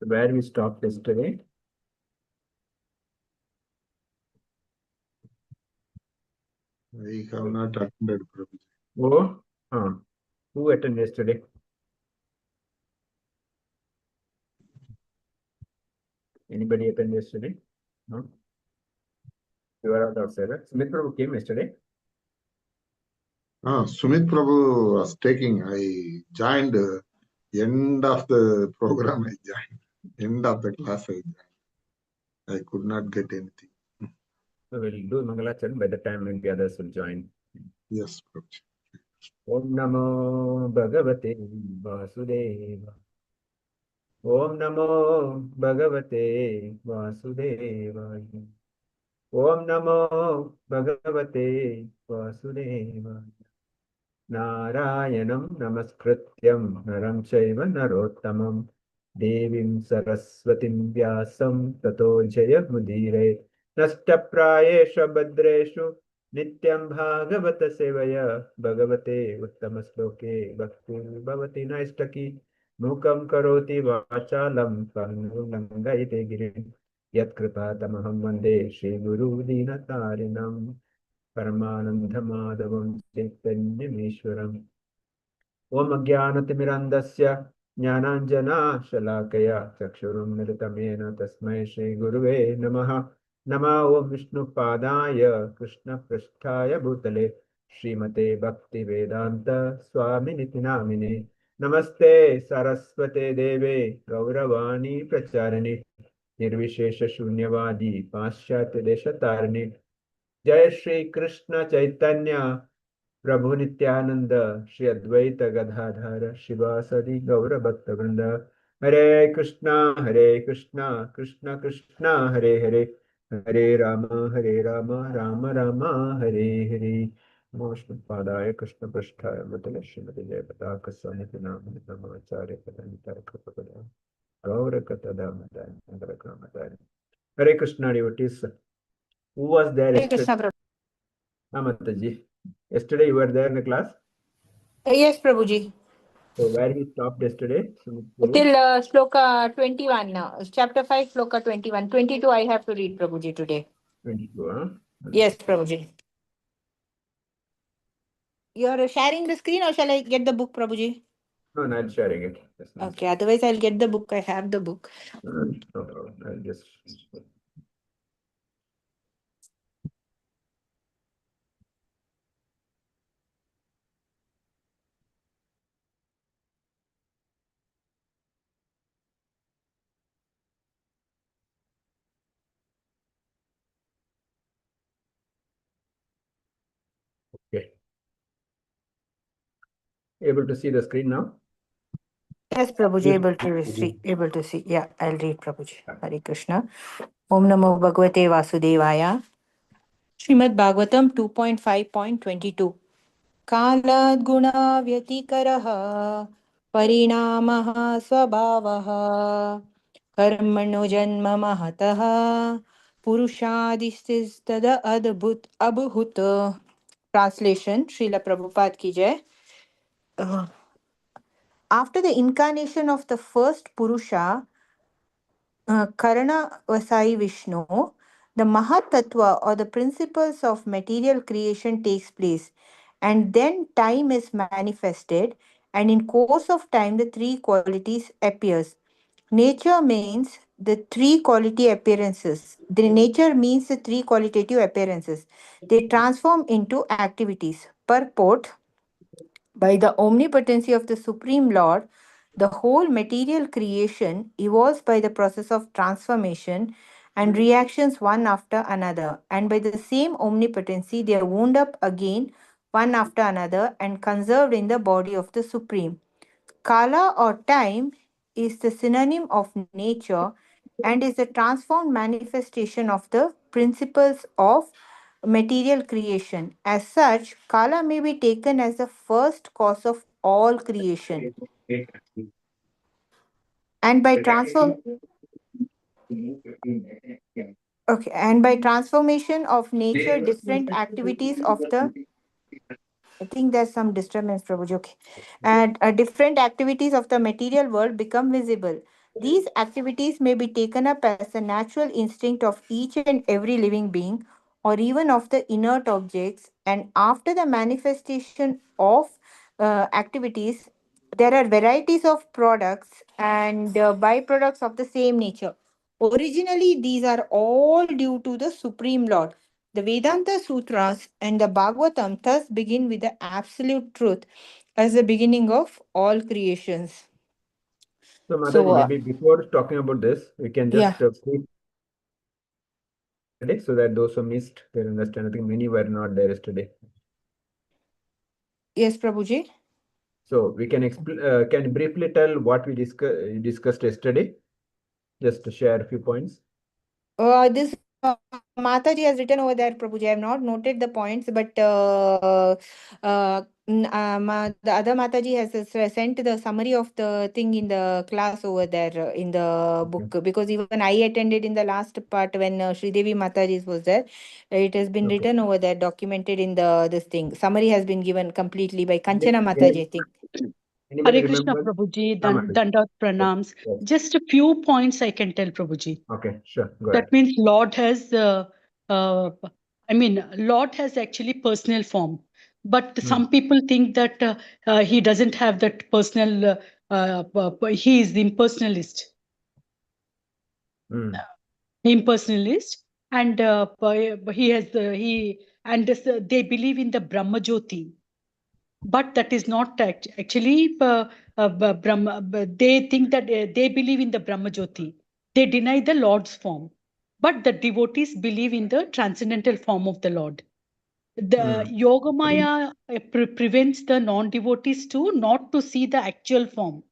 Where we stopped yesterday? We have not attended, Prabhuji. Oh, who attended yesterday? Anybody attend yesterday? No? You are outside, right? Sumit Prabhu came yesterday. Sumit Prabhu was taking. I joined end of the program. I joined end of the class. I could not get anything. So we'll do Mangalacharan by the time maybe others will join. Yes, Prabhuji. Om Namo Bhagavate Vasudeva. Om Namo Bhagavate Vasudeva. Om Namo Bhagavate Vasudeva. Narayanam Namaskrityam Naram Chaiva Narottamam Devim Saraswatim Vyasam Tato Jaya Mudire Nashtaprayesha Bhadreshu Nityam Bhagavata Sevaya Bhagavate Uttamasloke Bhakti Bhavati Naistaki Mukam Karoti Vachalam Panurangayate Girim Yat Kripatamaham Vande Shri Guru Dinatarinam परमानन्दमाधवं चैतन्यमीश्वरम् ॐ अज्ञानतिमिरन्दस्य ज्ञानाञ्जनाशलाकया चक्षुरुन्मिलितं येन तस्मै श्रीगुरुवे नमः नमः ॐ विष्णुपादाय कृष्णपृष्ठाय भूतले श्रीमते भक्तिवेदान्त स्वामिनिति नामिने नमस्ते सरस्वते देवे गौरवाणी प्रचारिणे निर्विशेषशून्यवादी पाश्चात्यदेशतारिणे जय श्री कृष्ण चैतन्य प्रभु नित्यानंद श्री अद्वैत गदाधर शिवासदि गौर भक्त वृंद हरे कृष्णा कृष्ण कृष्ण हरे हरे हरे राम राम राम हरे हरे नमोष्णपादाय कृष्ण पृष्ठाय मृतले श्रीमति जय पताक स्वामी नाम नमाचार्य पदनिताय कृपदा गौर कतदामदाय हरे Krishna devotees. Who was there Hare yesterday? Krishna, Prabhu. Mataji. Yesterday you were there in the class? Yes, Prabhuji. So where he stopped yesterday? Till Shloka 21 now. Chapter 5, Shloka 21. 22 I have to read, Prabhuji, today. 22, huh? Yes, Prabhuji. You are sharing the screen or shall I get the book, Prabhuji? No, not sharing it. Okay, otherwise I'll get the book. I have the book. No problem. I'll just... Okay. Able to see the screen now? Yes, Prabhuji, able to see. Yeah, I'll read, Prabhuji. Hare Krishna. Om Namo Bhagavate Vasudevaya. Srimad Bhagavatam 2.5.22. कालाद् गुणाव्यतिकरः परिणामः स्वभावः कर्मणो जन्म महतः पुरुषादिस्तद अद्भुत अबहुत. Translation, Srila Prabhupada ki jai. After the incarnation of the first Purusha, Karana Vasai Vishnu, the Mahatattva or the principles of material creation takes place, and then time is manifested, and in course of time the three qualities appears. Nature means the three quality appearances. The nature means the three qualitative appearances. They transform into activities. Purport: by the omnipotency of the Supreme Lord, the whole material creation evolves by the process of transformation and reactions one after another. And by the same omnipotency, they are wound up again one after another and conserved in the body of the Supreme. Kala or time is the synonym of nature and is the transformed manifestation of the principles of material creation. As such, Kala may be taken as the first cause of all creation. And by transformation of nature, different activities of the I think there's some disturbance, Prabhuji. Okay. And different activities of the material world become visible. These activities may be taken up as a natural instinct of each and every living being, or even of the inert objects. And after the manifestation of activities, there are varieties of products and byproducts of the same nature. Originally, these are all due to the Supreme Lord. The Vedanta Sutras and the Bhagavatam thus begin with the absolute truth as the beginning of all creations. So, So, Mataji, maybe before talking about this, we can yeah, just quick today so that those who missed can understand. I think many were not there yesterday. yes, Prabhuji. So we can can briefly tell what we discussed yesterday, just to share a few points. This Mataji has written over there, Prabhuji. I have not noted the points, but the other Mataji has sent the summary of the thing in the class over there in the Okay. book, because even I attended in the last part when Sridevi Mataji was there. It has been Okay. written over there, documented in the this thing. Summary has been given completely by Kanchana Any, Mataji, I think. anybody Hare Krishna remember? Prabhuji, Mataji. Dandat Yes. Pranams. Yes. Just a few points I can tell Prabhuji. Okay, sure. Go That ahead. means Lord has, Lord has actually personal form. But some people think that he doesn't have that personal, he is the impersonalist. Mm. Impersonalist. And he has, they believe in the Brahma Jyoti. But that is not actually Brahma. They think that they believe in the Brahma Jyoti. They deny the Lord's form. But the devotees believe in the transcendental form of the Lord. The Yogamaya prevents the non-devotees to not to see the actual form.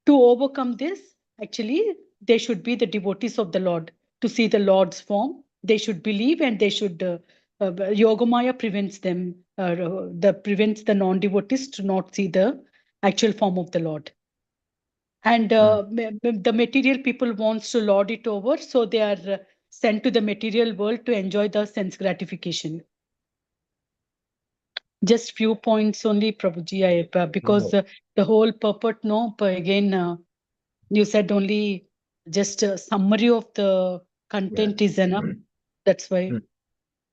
To overcome this, actually, they should be the devotees of the Lord. To see the Lord's form, they should believe, and they should. Yogamaya prevents them. Prevents the non-devotees to not see the actual form of the Lord. And the material people wants to lord it over, so they are sent to the material world to enjoy the sense gratification. Just few points only, Prabhuji, because the whole purport, no, but again, you said only just a summary of the content is enough. That's why.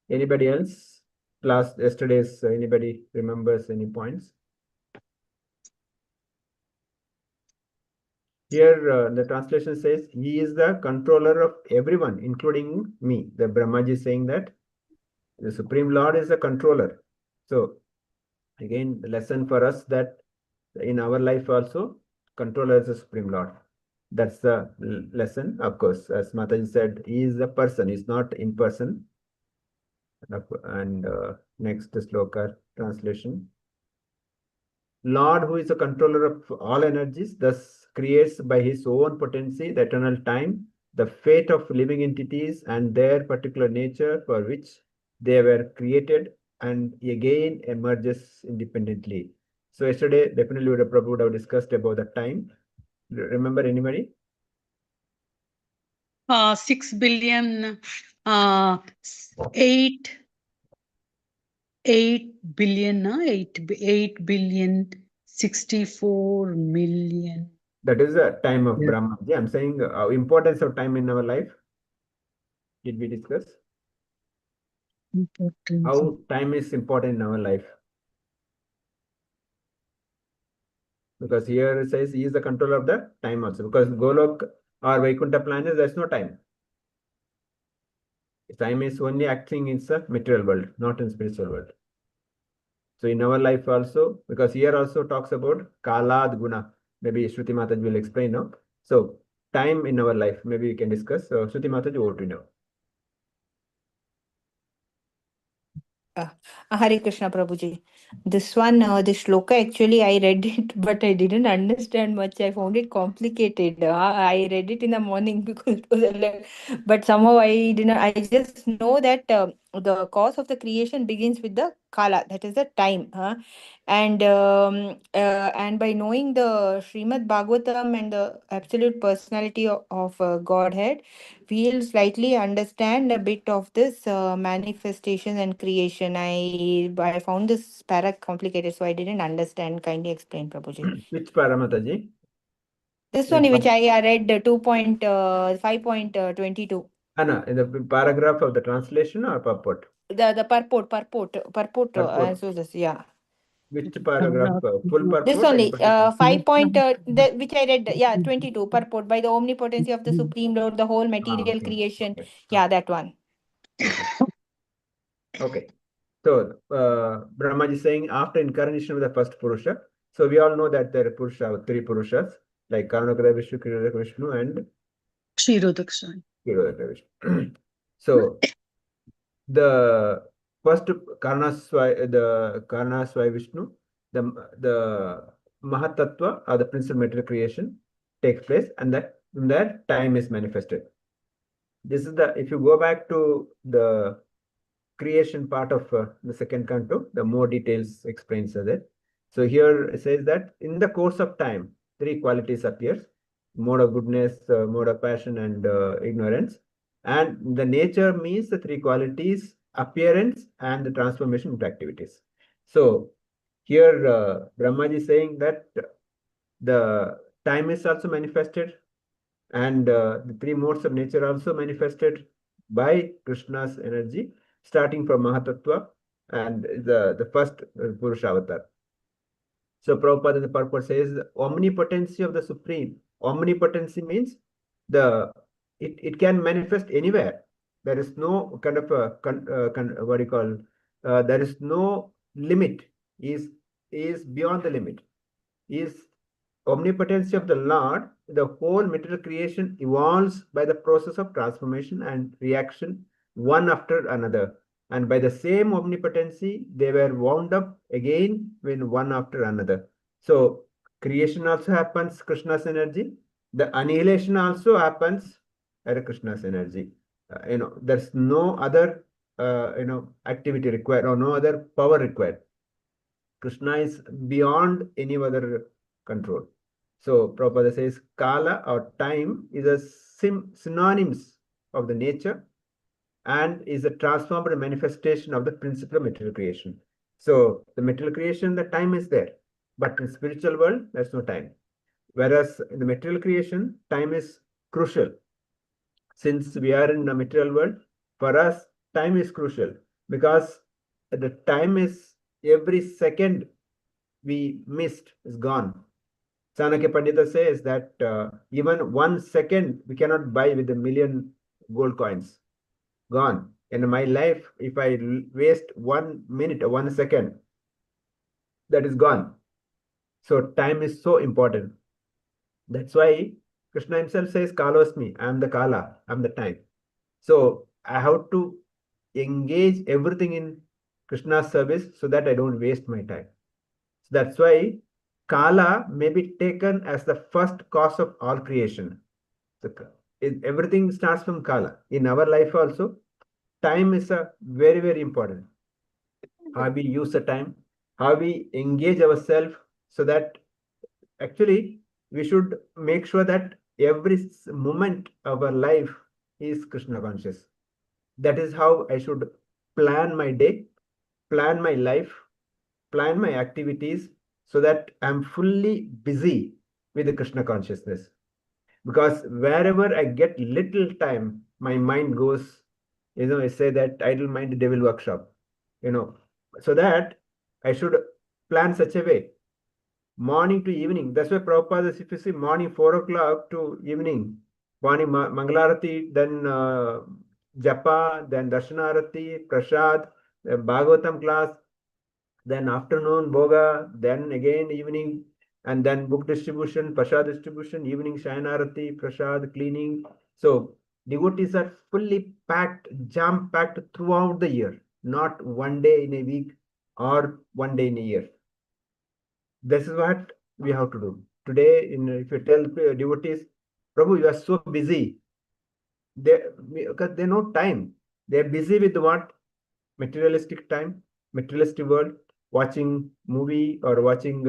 Anybody else? Yesterday's, anybody remembers any points? Here, the translation says, he is the controller of everyone, including me. The Brahmaji is saying that the Supreme Lord is a controller. So, again, the lesson for us that in our life also, controller is the Supreme Lord. That's the lesson, of course. As Mataji said, he is a person, he's not in person. And next sloka translation. Lord, who is the controller of all energies, thus creates by his own potency the eternal time, the fate of living entities and their particular nature for which they were created, and again emerges independently. So yesterday, definitely Prabhu would have discussed about the time. Remember anybody? 6 billion, 8 billion, 8 billion, 64 million. That is the time of Yeah. Brahma. Yeah, I'm saying importance of time in our life. Did we discuss? Importance. How time is important in our life? Because here it says he is the controller of the time also. Because Golok or Vaikuntha planets, there's no time. Time is only acting in the material world, not in spiritual world. So in our life also, because here also talks about Kalad Guna. Maybe Shruti Mataji will explain now. So time in our life, maybe we can discuss. So Shruti Mataji, over to you now. Hare Krishna Prabhuji. This one, the shloka, actually, I read it, but I didn't understand much. I found it complicated. I read it in the morning because it was but somehow I didn't. I just know that the cause of the creation begins with the kala, that is the time. And by knowing the Srimad Bhagavatam and the absolute personality of Godhead, we'll slightly understand a bit of this manifestation and creation. I found this para complicated, so I didn't understand. Kindly explain, Prabhuji. Which Paramataji? This In one which I read 5.22. Anna, in the paragraph of the translation or purport? The purport. Purport. So this, yeah. Which paragraph? Full purport? This only, interpretation? 5 which I read, 22, purport. By the omnipotency of the Supreme Lord, the whole material Okay. creation. Okay. Yeah, that one. Okay. So, Brahmaji is saying after incarnation of the first Purusha, so we all know that there are three Purushas, like Karnakada Vishnu, Kirodaka Vishnu, and Kshirodakshana. Kirodaka Vishnu. So, the first Karnasvai Vishnu, the Mahatattva or the principal material creation takes place, and that time is manifested. This is if you go back to the creation part of the second canto, the more details explains that. So here it says that in the course of time, three qualities appears: mode of goodness, mode of passion, and ignorance. And the nature means the three qualities: appearance and the transformation into activities. So here Brahmaji is saying that the time is also manifested, and the three modes of nature also manifested by Krishna's energy, starting from Mahatattva and the first Purusha avatar. So Prabhupada in the purport says omnipotency of the Supreme. Omnipotency means it can manifest anywhere. There is no kind of what do you call, there is no limit. Is beyond the limit. Is omnipotency of the Lord, the whole material creation evolves by the process of transformation and reaction one after another. And by the same omnipotency, they were wound up again when one after another. So creation also happens Krishna's energy. The annihilation also happens at Krishna's energy. There's no other activity required or no other power required. Krishna is beyond any other control. So Prabhupada says Kala or time is a synonyms of the nature and is a transformed manifestation of the principle of material creation. So the material creation, the time is there, but in spiritual world, there's no time. Whereas in the material creation, time is crucial. Since we are in the material world, for us, time is crucial because the time is every second we missed is gone. Chanakya Pandita says that even 1 second we cannot buy with 1,000,000 gold coins. Gone. In my life, if I waste 1 minute or 1 second, that is gone. So time is so important. That's why Krishna himself says, Kalosmi, I am the Kala, I am the time. So I have to engage everything in Krishna's service so that I don't waste my time. So that's why Kala may be taken as the first cause of all creation. Everything starts from Kala. In our life also, time is a very, very important. How we use the time, how we engage ourselves, so that actually we should make sure that every moment of our life is Krishna conscious. That is how I should plan my day, plan my life, plan my activities, so that I'm fully busy with the Krishna consciousness. Because wherever I get little time, my mind goes, I say that idle mind, devil workshop, so that I should plan such a way. Morning to evening. That's why Prabhupada, if you see morning 4 o'clock to evening, morning Mangalarati, then Japa, then Darshanarati, Prasad, Bhagavatam class, then afternoon Boga, then again evening, and then book distribution, Prasad distribution, evening Shayanarati, Prasad, cleaning. So devotees are fully packed, jam-packed throughout the year, not one day in a week or one day in a year. This is what we have to do. Today, if you tell devotees, Prabhu, you are so busy, because they know time. They're busy with what? Materialistic time, materialistic world, watching movie or watching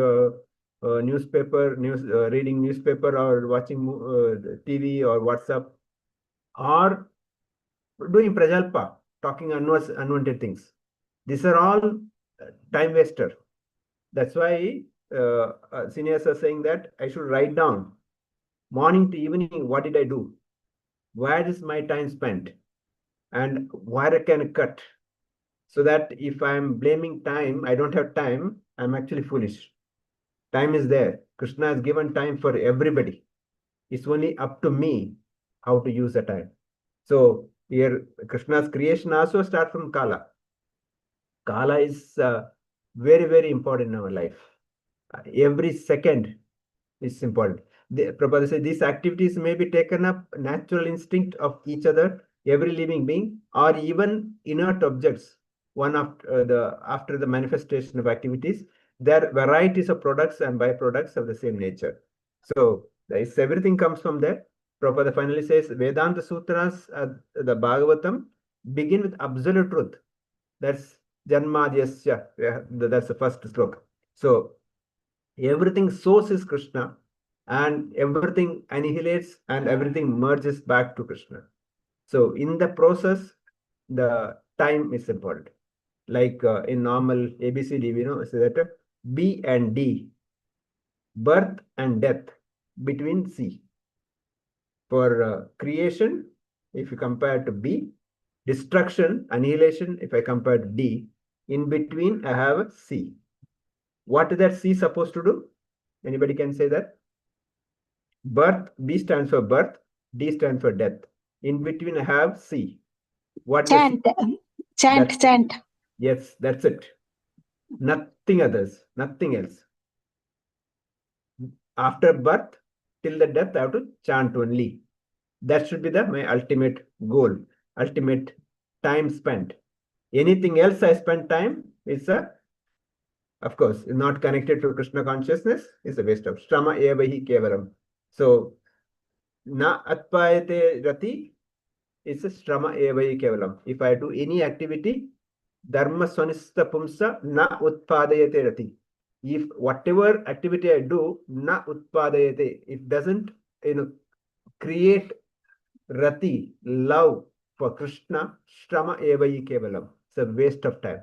reading newspaper or watching TV or WhatsApp, or doing prajalpa, talking unwanted things. These are all time waster. That's why seniors are saying that I should write down morning to evening, what did I do? Where is my time spent? And where I can cut? So that if I'm blaming time, I don't have time, I'm actually foolish. Time is there. Krishna has given time for everybody. It's only up to me how to use the time. So here, Krishna's creation also starts from Kala. Kala is very, very important in our life. Every second is important. Prabhupada says these activities may be taken up natural instinct of each other, every living being, or even inert objects. One after the manifestation of activities, there are varieties of products and byproducts of the same nature. So everything comes from there. Prabhupada finally says Vedanta Sutras, the Bhagavatam, begin with absolute truth. That's Janmadhyasya. That's the first sloka. So everything source is Krishna, and everything annihilates and everything merges back to Krishna. So in the process, the time is important. Like in normal ABCD, we know, so that B and D, birth and death between C. For creation, if you compare to B, destruction, annihilation, if I compare to D, in between I have a C. What is that C supposed to do? Anybody can say that? Birth, B stands for birth, D stands for death. In between I have C. What Chant, chant, chant. Yes, that's it. Nothing others, nothing else. After birth till the death, I have to chant only. That should be my ultimate goal, ultimate time spent. Anything else I spend time is of course, not connected to Krishna consciousness, is a waste of Shrama eva hi kevalam. So, na atpayate rati is a Shrama eva hi kevalam. If I do any activity, dharma swanista pumsa na utpadayate rati. If whatever activity I do, na utpadayate, it doesn't create rati, love for Krishna, Shrama eva hi kevalam. It's a waste of time.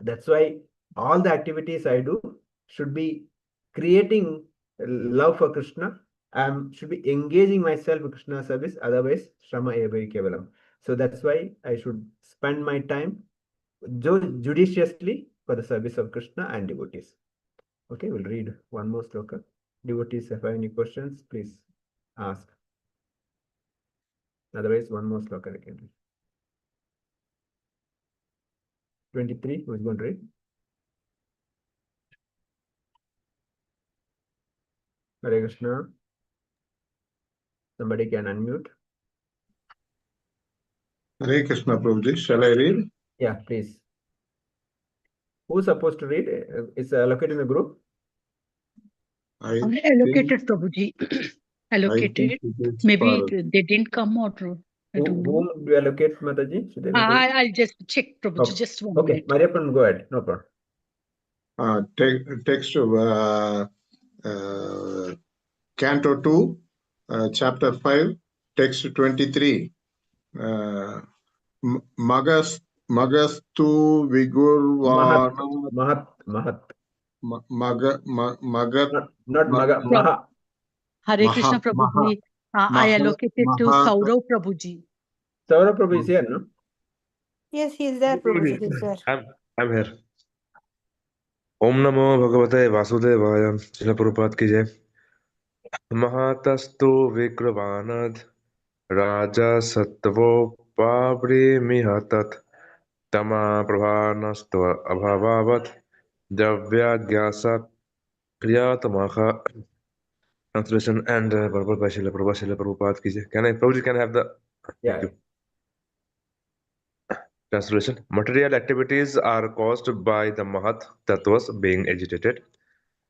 That's why all the activities I do should be creating love for Krishna. I should be engaging myself with Krishna service. Otherwise, Shrama eva kevalam. So that's why I should spend my time judiciously for the service of Krishna and devotees. Okay, we'll read one more sloka. Devotees, if you have any questions, please ask. Otherwise, one more sloka I can read. 23, who's going to read? Hare Krishna. Somebody can unmute. Hare Krishna, Prabhuji. Shall I read? Yeah, please. Who's supposed to read? It's allocated in the group. I Allocated, Prabhuji. Allocated. think it is Maybe for- they didn't come or I don't know. Whom do you allocate, Mataji? Should I I'll just check, Prabhuji. Okay. Just 1 Okay, minute. Mariappan, go ahead. No problem. text Canto 2, Chapter 5, Text 23. Magastu Vigurvana Mahat. Magat Not Maga. Maha. Hare Krishna, Prabhuji. I allocated to Saurav Prabhuji. Saurabh Prabhu is here, no? Yes, he is there, Prabhuji. He is there. I'm here. Om Namo Bhagavate Vasudevaya. Srila Prabhupada ki jai. Mahatastu Vikravanad Raja Sattvo Pabri Mihatat Tama Prabhanastva Abhavavat Javya Gyasa Kriyatamaha. Translation and Bhagavad by Srila Prabhupada ki jai. Prabhuji, can I have the... Yeah. Thank you. Translation. Material activities are caused by the Mahat Tattvas being agitated.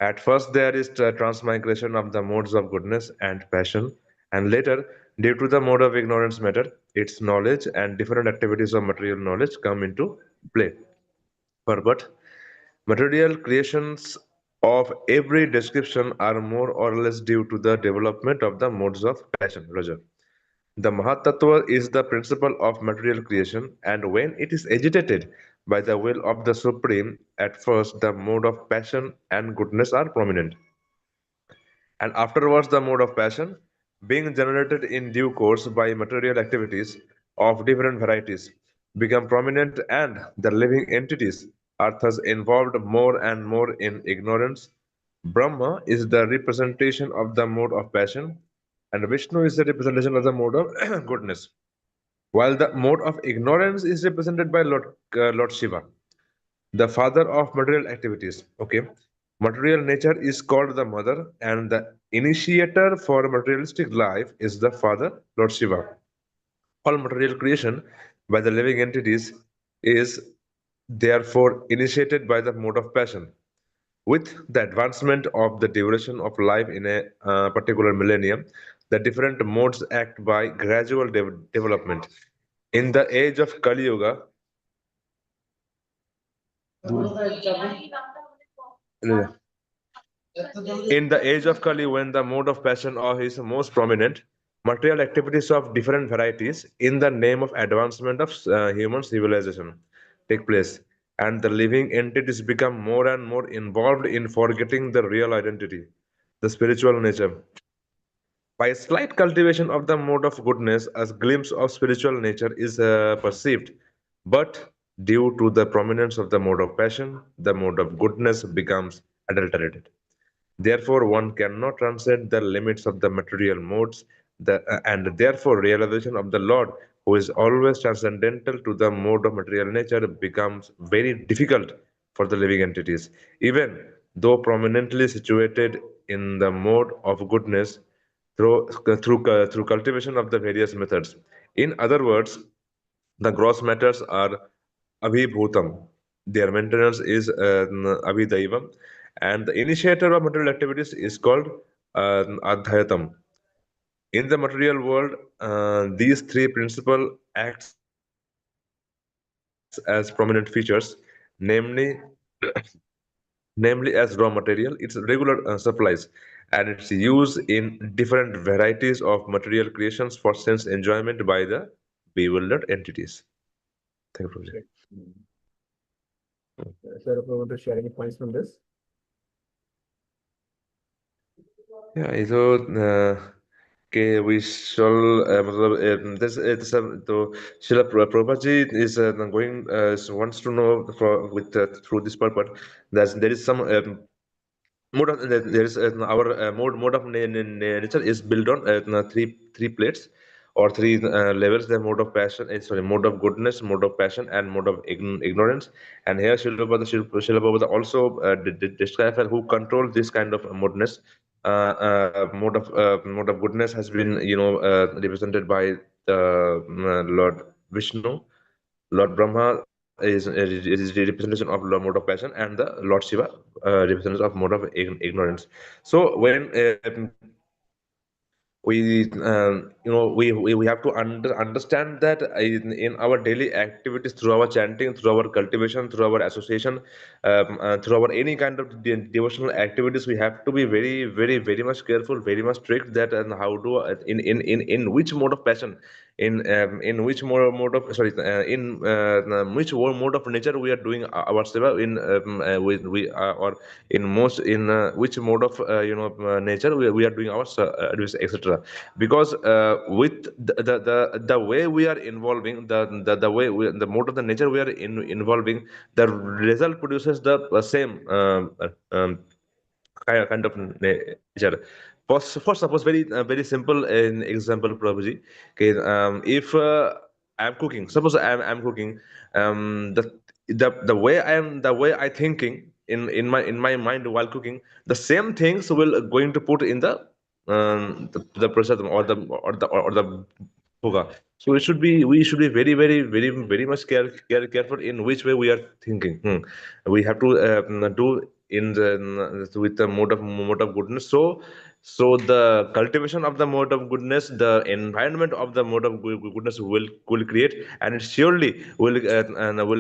At first, there is transmigration of the modes of goodness and passion, and later, due to the mode of ignorance matter, its knowledge and different activities of material knowledge come into play. But material creations of every description are more or less due to the development of the modes of passion, Raja. The Mahatattva is the principle of material creation, and when it is agitated by the will of the Supreme, at first the mode of passion and goodness are prominent. and afterwards the mode of passion, being generated in due course by material activities of different varieties, become prominent, and the living entities are thus involved more and more in ignorance. Brahma is the representation of the mode of passion, and Vishnu is the representation of the mode of goodness, while the mode of ignorance is represented by Lord Shiva, the father of material activities. Okay, material nature is called the mother, and the initiator for materialistic life is the father, Lord Shiva. All material creation by the living entities is therefore initiated by the mode of passion. With the advancement of the duration of life in a particular millennium, the different modes act by gradual development. In the age of Kali Yuga, in the age of Kali, when the mode of passion is most prominent, material activities of different varieties in the name of advancement of human civilization take place, and the living entities become more and more involved in forgetting the real identity, the spiritual nature. By a slight cultivation of the mode of goodness, a glimpse of spiritual nature is perceived, but due to the prominence of the mode of passion, the mode of goodness becomes adulterated. Therefore, one cannot transcend the limits of the material modes, and therefore, realization of the Lord, who is always transcendental to the mode of material nature, becomes very difficult for the living entities. Even though prominently situated in the mode of goodness, through cultivation of the various methods. In other words, the gross matters are abhibhutam. Their maintenance is abhidaivam, and the initiator of material activities is called adhyatam. In the material world, these three principal acts as prominent features, namely namely as raw material, its regular supplies, and its use in different varieties of material creations for sense enjoyment by the bewildered entities. Thank you, Prabhuji. Great. Sir, if you want to share any points from this? Yeah, so we shall तो Srila Prabhupada is going wants to know with through this purport that there is some mode of there is our mode of nature is built on three plates or three levels: the mode of passion, sorry, mode of goodness, mode of passion, and mode of ignorance. And here Srila Prabhupada also describes who control this kind of modeness. Mode of goodness has been represented by Lord Vishnu. Lord Brahma is the representation of the mode of passion, and the Lord Shiva representation of mode of ignorance. So when we have to understand that in our daily activities, through our chanting, through our cultivation, through our association, through our any kind of devotional activities, we have to be very much careful, very much strict that how to in which mode of passion, in which mode of sorry in which mode of nature we are doing our seva, in we or in most in which mode of nature we are doing our service, etc. Because with the way we are involving the way the mode of the nature we are involving, the result produces the same kind of nature. For suppose very simple example, Prabhuji. Okay, if I'm cooking, suppose I'm cooking, the way I thinking in my mind while cooking, the same things will going to put in the prasadam or the bhoga. So we should be very much careful in which way we are thinking. We have to do in the with the mode of goodness. So the cultivation of the mode of goodness, the environment of the mode of goodness will create, and it surely will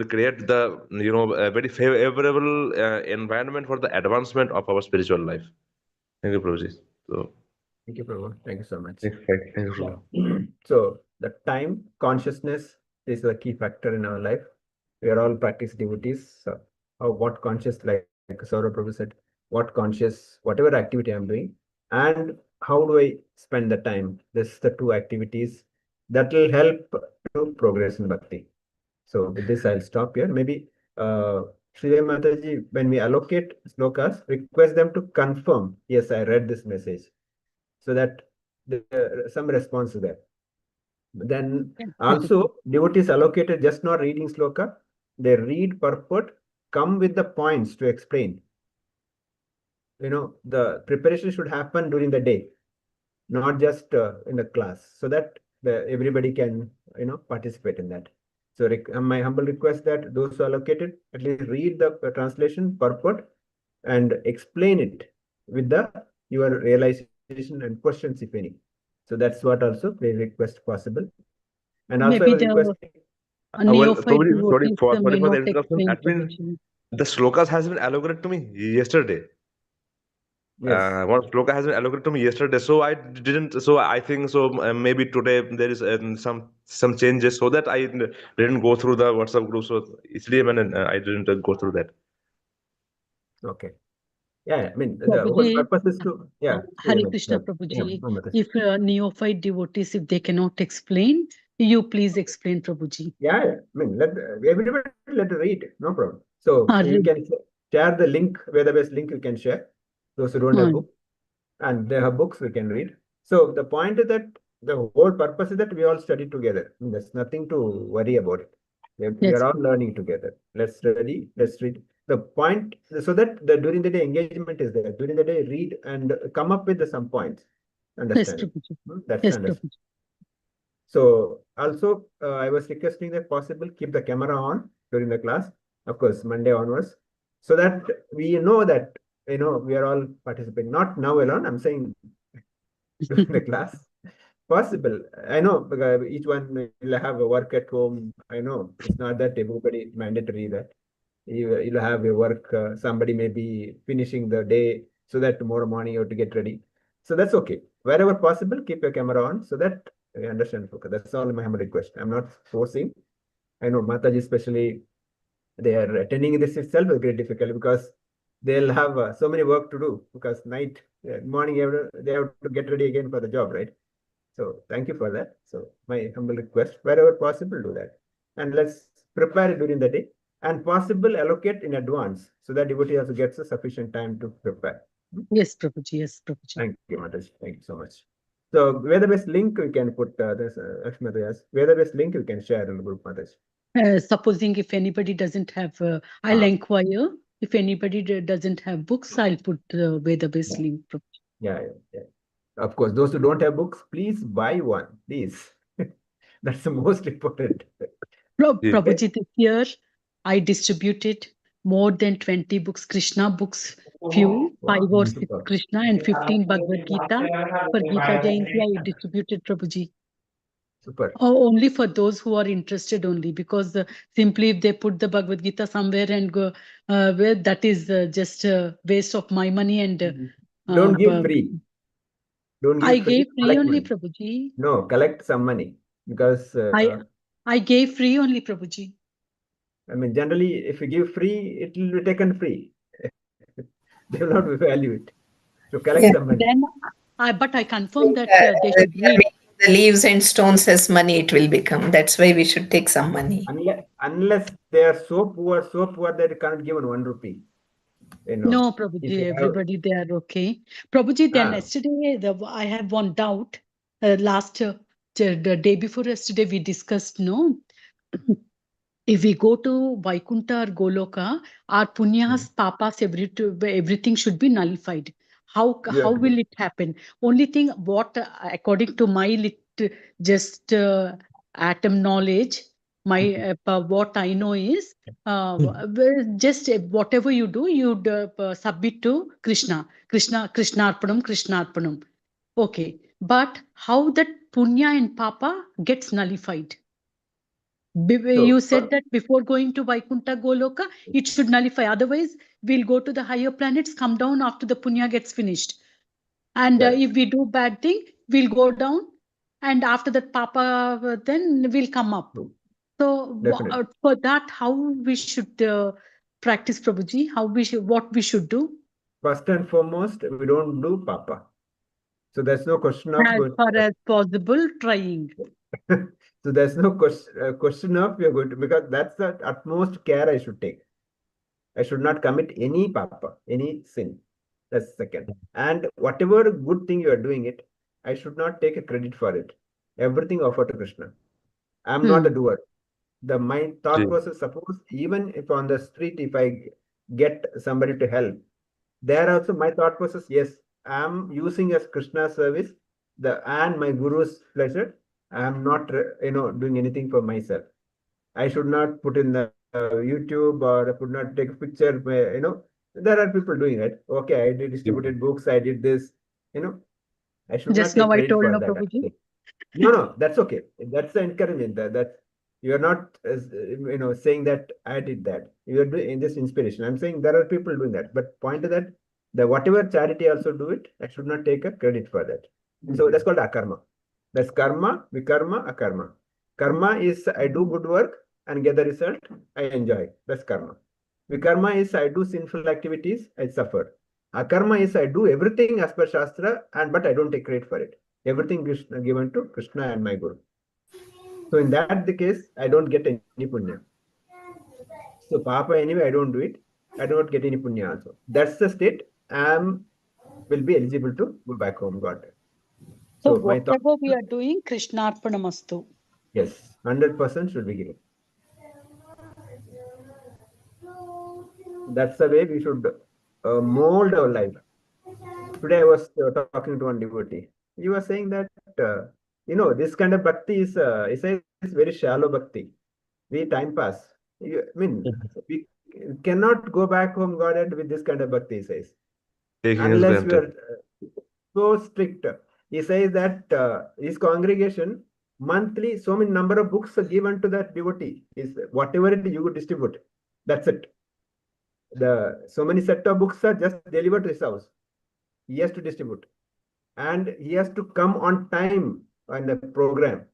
create the a very favorable environment for the advancement of our spiritual life. Thank you, Prabhuji. So Thank you, Prabhu. Thank you so much. thank you, Prabhu. Yeah. So the time consciousness is the key factor in our life. We are all practice devotees. So what conscious, like Saurabh Prabhu said, what conscious, whatever activity I'm doing, and how do I spend the time. This is the two activities that will help to progress in bhakti. So with this, I'll stop here. Maybe Sri Mataji, when we allocate slokas, request them to confirm, yes, I read this message, so that some response is there. Then also, devotees allocated just not reading sloka, they read purport, come with the points to explain. The preparation should happen during the day, not just in the class, so that everybody can, participate in that. So my humble request that those who allocated at least read the translation purport and explain it with your realization and questions, if any. So that's what also they request possible. And also Maybe I was the requesting. neophyte Prabhuji, devotees sorry may for the not interruption. explain, Actually, Prabhuji. the slokas has been allocated to me yesterday. Yes. One sloka has been allocated to me yesterday, so I didn't. So I think so. Maybe today there is some changes, so that I didn't go through the WhatsApp group. So I didn't go through that. Okay. Yeah, I mean, the whole Prabhuji, purpose is to, yeah. Hare Yeah, Krishna, yeah, Prabhuji. Mataji. If neophyte devotees, if they cannot explain, you please explain, Prabhuji. Yeah, I mean, everybody let read, no problem. So you can share the link, where the best link you can share. Those who don't have book and they have books, we can read. So the point is that the whole purpose is that we all study together. There's nothing to worry about it. We Yes. are all learning together. Let's study, let's read. The point, so that during the day engagement is there. During the day, read and come up with some points. Yes, Understanding. Prabhuji. That's Yes, understanding. Prabhuji. So also, I was requesting that possible keep the camera on during the class, of course, Monday onwards, so that we know that we are all participating. Not now alone. I'm saying during the class, possible. I know because each one will have a work at home. I know it's not that everybody mandatory that you'll have your work. Somebody may be finishing the day so that tomorrow morning you have to get ready. So that's okay. Wherever possible, keep your camera on so that I understand. Okay, that's all my humble request. I'm not forcing. I know Mataji especially, they are attending this itself is very difficult because they'll have so many work to do because morning, they have to get ready again for the job, right? So thank you for that. So my humble request, wherever possible, do that. And let's prepare it during the day and possible allocate in advance so that devotee also gets a sufficient time to prepare. Yes, Prabhuji. Yes, Prabhuji. Thank you, Mataji. Thank you so much. So where the best link we can put this where the best link we can share in the group, Mataji. Supposing if anybody doesn't have, I'll inquire. If anybody doesn't have books, I'll put where the best link. Prabhuji. Yeah. Of course, those who don't have books, please buy one, please. That's the most important. Prabhuji, this year I distributed more than 20 books, Krishna books, few, 5 or 6 Super. Krishna and 15 Bhagavad Gita. For Gita Jayanti, I distributed, Prabhuji. Super. Only for those who are interested only, because simply if they put the Bhagavad Gita somewhere and go, where that is just a waste of my money and Don't give free. Don't give I free. gave free Collect only, money. Prabhuji. No, collect some money because I gave free only, Prabhuji. I mean, generally, if you give free, it will be taken free. They will not value it. So collect some money. Then, but I confirm that they should read. The leaves and stones as money it will become. That's why we should take some money. Unless they are so poor that they can't give 1 rupee. No, Prabhuji, everybody they are okay. Prabhuji, then yesterday I have one doubt. The day before yesterday we discussed, no? If we go to Vaikuntha or Goloka, our punyas, papas, everything should be nullified. How will it happen? Only thing, what according to my just atom knowledge, my what I know is just whatever you do, you submit to Krishna, Krishnarpanam, Krishnarpanam. Okay, but how that punya and papa gets nullified? You said that before going to Vaikuntha Goloka, it should nullify. Otherwise, we'll go to the higher planets, come down after the punya gets finished. And if we do bad thing, we'll go down. And after that, Papa, then we'll come up. So for that, how we should practice, Prabhuji? What we should do? First and foremost, we don't do Papa. So there's no question of As going. far as possible, trying. So there's no question of you're going to, because that's the utmost care I should take. I should not commit any papa, any sin. That's second. And whatever good thing you are doing it, I should not take a credit for it. Everything offer to Krishna. I'm not a doer. My thought Ji. process, suppose even if on the street, if I get somebody to help, there also my thought process, yes, I'm using as Krishna service, and my guru's pleasure. I'm not, doing anything for myself. I should not put in the YouTube, or I could not take a picture where, there are people doing it. Okay, I did distributed books, I did this, I should not Just now take I credit told for no, that. Prabhuji. No, that's okay. That's the encouragement. That you're not, saying that I did that. You're doing this inspiration. I'm saying there are people doing that. But point to that, the whatever charity also do it, I should not take a credit for that. So that's called akarma. That's karma, vikarma, akarma. Karma is I do good work and get the result, I enjoy. That's karma. Vikarma is I do sinful activities, I suffer. Akarma is I do everything as per Shastra, but I don't take credit for it. Everything is given to Krishna and my Guru. So in that the case, I don't get any punya. So Papa, anyway, I don't do it. I don't get any punya also. That's the state I will be eligible to go back home, God. So So my thought, whatever we are doing, Krishnarpanamastu. yes, 100% should be given. That's the way we should mold our life. Today I was talking to one devotee. He was saying that, this kind of bhakti is, he says, very shallow bhakti. We time pass. I mean, we cannot go back home, God, with this kind of bhakti, he says. Taking his Unless we granted. are so strict. He says that his congregation, monthly, so many number of books are given to that devotee. Is whatever it you would distribute. That's it. So many set of books are just delivered to his house. He has to distribute. And he has to come on time on the program.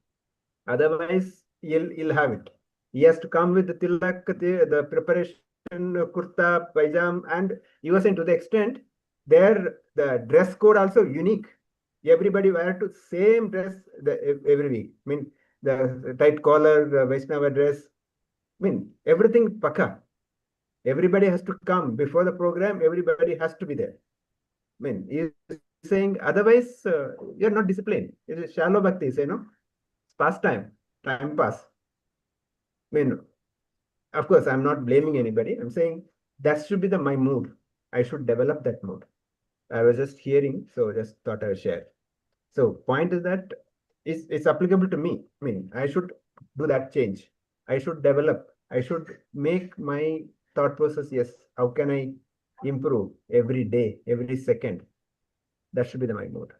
Otherwise, he'll have it. He has to come with the tilak, the preparation, kurta, pajam, and he was saying to the extent there the dress code also unique. Everybody wear to same dress every week. I mean the tight collar, the Vaishnava dress. I mean everything paka. Everybody has to come before the program. Everybody has to be there. I mean, he's saying otherwise you're not disciplined. It is shallow bhakti, it's pastime, time pass. I mean, of course, I'm not blaming anybody. I'm saying that should be my mood. I should develop that mood. I was just hearing, so just thought I would share. So point is that it's applicable to me. I mean, I should do that change. I should develop. I should make my thought process, yes, how can I improve every day, every second? That should be my mood.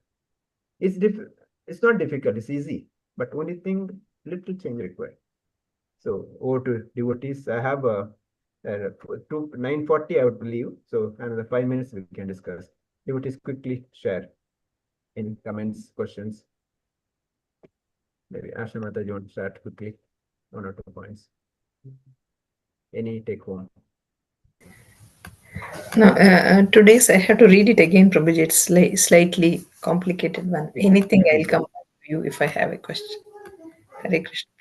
It's not difficult, it's easy. But only thing, little change required. So over to devotees. I have 9:40 I would leave. So another 5 minutes we can discuss. Devotees quickly share any comments, questions. Maybe Asha Mata, you want to start quickly? 1 or 2 points. Any take home? No, today's I have to read it again, Prabhuji. It's slightly complicated one. Anything, I'll come back to you if I have a question. Hare Krishna.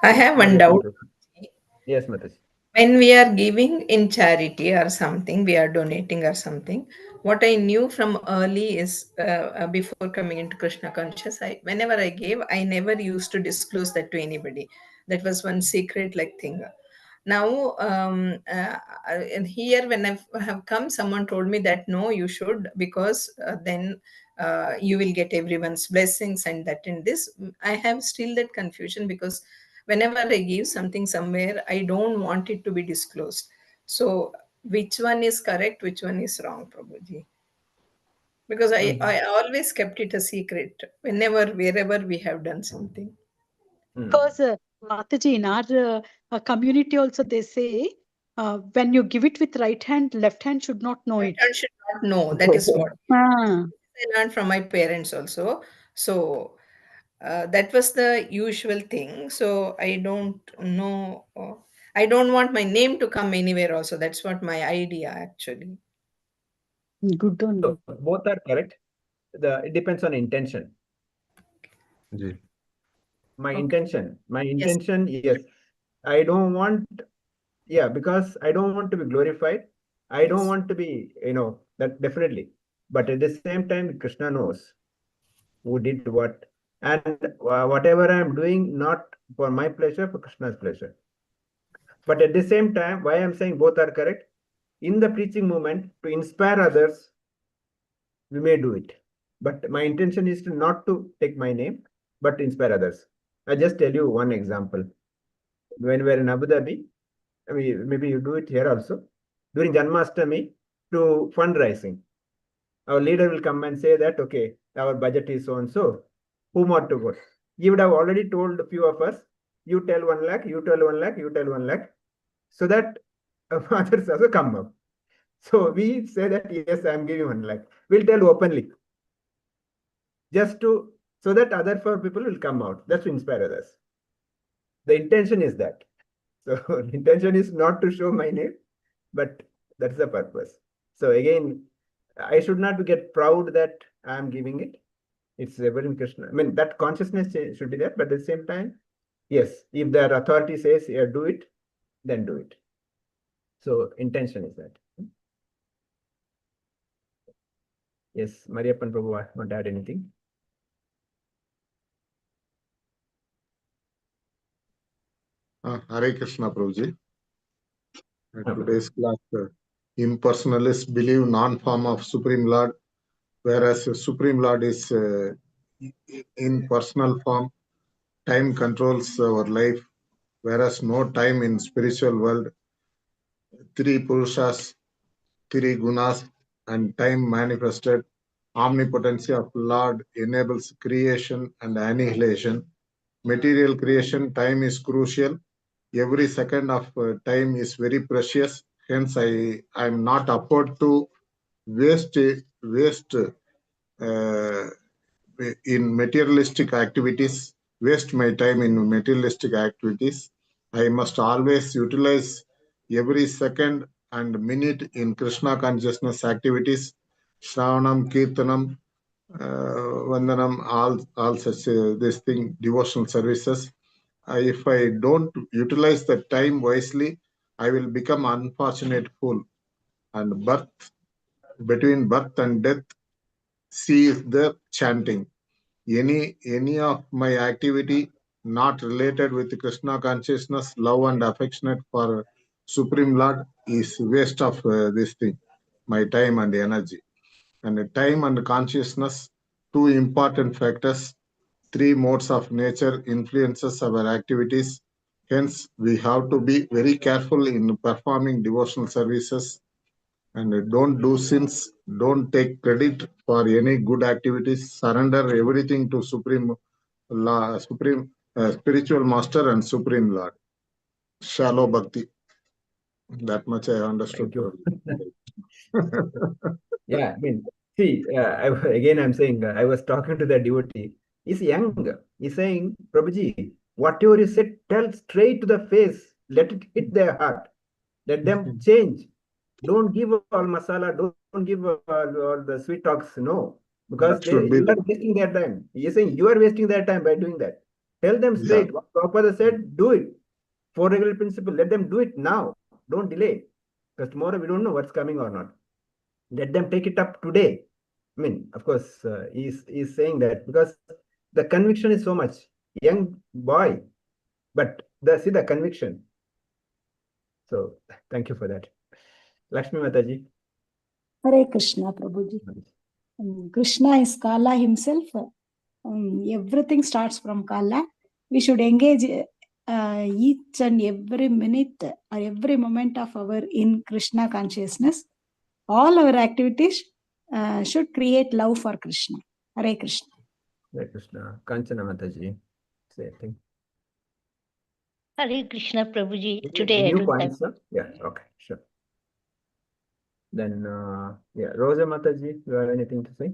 I have one Yes, doubt. Mataji. Yes, Mataji. When we are giving in charity or something, we are donating or something. What I knew from early is before coming into Krishna conscious, whenever I gave, I never used to disclose that to anybody. That was one secret like thing. Now, and here when I have come, someone told me that no, you should, because then you will get everyone's blessings and that and this. I have still that confusion because whenever I give something somewhere, I don't want it to be disclosed. So, which one is correct, which one is wrong, Prabhuji? Because I always kept it a secret wherever we have done something. Because Mataji, in our community also they say when you give it with right hand, left hand should not know it. I should not know. That is what Ah. I learned from my parents also. So that was the usual thing. So I don't know. I don't want my name to come anywhere also. That's what my idea actually. Good only. So both are correct. it depends on intention. Ji. My Okay. intention, yes. I don't want, yeah, because I don't want to be glorified. I don't Yes. want to be, that definitely. But at the same time, Krishna knows who did what. And whatever I'm doing, not for my pleasure, for Krishna's pleasure. But at the same time, why I'm saying both are correct, in the preaching movement, to inspire others, we may do it. But my intention is to not to take my name, but to inspire others. I just tell you one example. When we're in Abu Dhabi, I mean, maybe you do it here also. During Janmashtami, to fundraising, our leader will come and say that, okay, our budget is so and so. Whom ought to go? You would have already told a few of us, you tell 1 lakh, you tell 1 lakh, you tell 1 lakh, so that others also come up. So we say that, yes, I'm giving 1 lakh. We'll tell openly, just to, so that other four people will come out. That's to inspire others. The intention is that. So the intention is not to show my name, but that's the purpose. So again, I should not get proud that I'm giving it. It's ever in Krishna. I mean, that consciousness should be there, but at the same time, yes, if their authority says, yeah, do it, then do it. So intention is that. Yes, Mariappan Prabhu, want to add anything? Hare Krishna, Prabhuji. Today's class, impersonalists believe non-form of Supreme Lord, whereas Supreme Lord is in personal form. Time controls our life, whereas no time in spiritual world. Three Purushas, three Gunas, and time manifested. Omnipotency of Lord enables creation and annihilation. Material creation, time is crucial. Every second of time is very precious. Hence, I am not afford to waste in materialistic activities, waste my time in materialistic activities. I must always utilize every second and minute in Krishna consciousness activities, Shravanam, Kirtanam, Vandanam, all such this thing, devotional services. If I don't utilize the time wisely, I will become unfortunate fool. And between birth and death, see is the chanting. Any of my activity not related with Krishna consciousness, love and affectionate for Supreme Lord is waste of this thing, my time and energy. And time and consciousness, two important factors. Three modes of nature influences our activities. Hence, we have to be very careful in performing devotional services and don't do sins. Don't take credit for any good activities. Surrender everything to Supreme Spiritual Master and Supreme Lord. Shallow Bhakti. That much I understood. Thank you. Yeah, I mean, see, again, I'm saying, I was talking to the devotee. He's young. He's saying, Prabhuji, whatever you said, tell straight to the face. Let it hit their heart. Let them change. Don't give all masala. Don't give all the sweet talks. No, because That should be you are the, wasting their time. He's saying you are wasting their time by doing that. Tell them yeah, straight. What Prabhupada said, do it. For regular principle, let them do it now. Don't delay. Because tomorrow we don't know what's coming or not. Let them take it up today. I mean, of course, he's saying that because the conviction is so much. Young boy, but see the conviction. So thank you for that. Lakshmi Mataji. Hare Krishna, Prabhuji. Krishna is Kala himself. Everything starts from Kala. We should engage each and every minute or every moment of our in Krishna consciousness. All our activities should create love for Krishna. Hare Krishna. Hare Krishna. Kanchana Mataji. Say thing. Hare Krishna, Prabhuji. Any Today I new don't points, have. sir? Yeah, okay, sure. Then, yeah, Rosa Mataji, you have anything to say?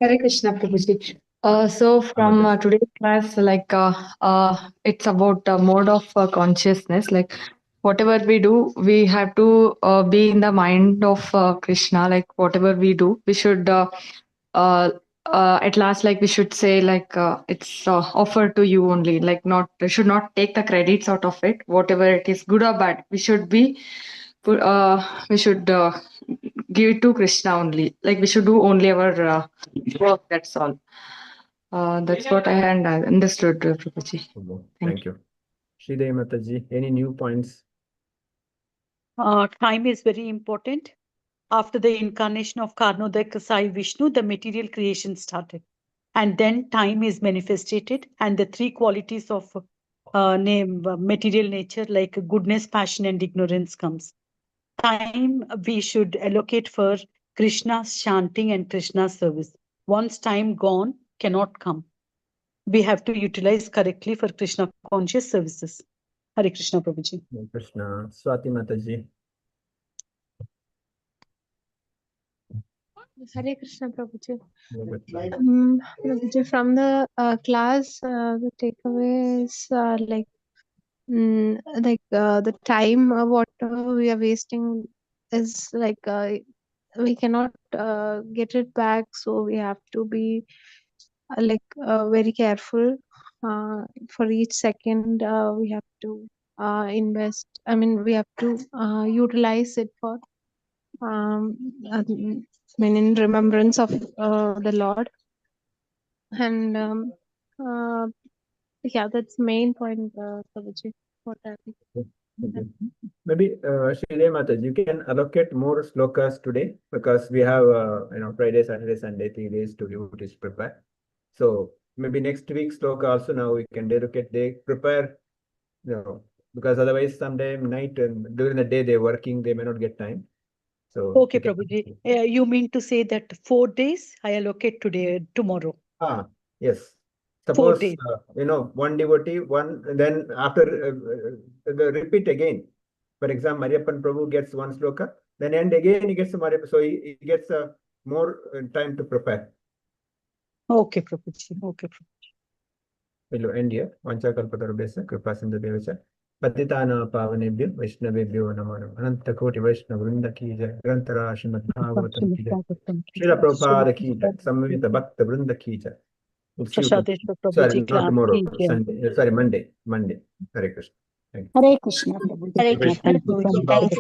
Hare Krishna, Prabhuji. So from Mataji. today's class, it's about mode of consciousness. Like, whatever we do, we have to be in the mind of Krishna. Like whatever we do, we should at last, like we should say, like it's offered to you only. Like not, we should not take the credits out of it. Whatever it is, good or bad, we should be. We should give it to Krishna only. Like we should do only our work. That's all. That's what I had understood, Prabhuji. Thank you. Sridevi Mataji, any new points? Time is very important. After the incarnation of Karnodak Sai Vishnu, the material creation started. And then time is manifested, and the three qualities of material nature, like goodness, passion, and ignorance, comes. Time we should allocate for Krishna's chanting and Krishna's service. Once time gone, cannot come. We have to utilize correctly for Krishna conscious services. Hare Krishna, Prabhuji. Hare Krishna. Swati Mataji. Hare Krishna, Prabhuji. Hare Prabhuji, from the class, the takeaway is the time what we are wasting is we cannot get it back, so we have to be very careful. For each second, we have to invest. I mean, we have to utilize it for in remembrance of the Lord. And that's the main point, Prabhuji. What I think. Maybe Sridevi Mataji, you can allocate more slokas today because we have Friday, Saturday, Sunday, 3 days to devotees prepare. So maybe next week sloka also now we can dedicate, they prepare, because otherwise sometime night and during the day they're working, they may not get time. So okay, Prabhuji. You mean to say that 4 days I allocate today, tomorrow? Yes. 4 Suppose days. one devotee, then after the repeat again. For example, Mariappan Prabhu gets one sloka, then and again he gets a Mariappan, so he gets more time to prepare. Okay, Prabhuji. Okay, Prabhuji. We'll end here. Vancha kalpatarubhyasya kripa sindhu devacha patitana pavanebhyo vaishnavebhyo namo namaha. Ananta koti vaishnava vrinda ki jai. Grantara Srimad Bhagavatam ki jai. Srila Prabhupada ki jai. Samvita Bhakta Vrinda ki jai. We'll see you sorry, not tomorrow. Sunday. Sorry, Monday. Hare Krishna. Thank you. Hare Krishna, Prabhuji. Hare Krishna. Prabhuji.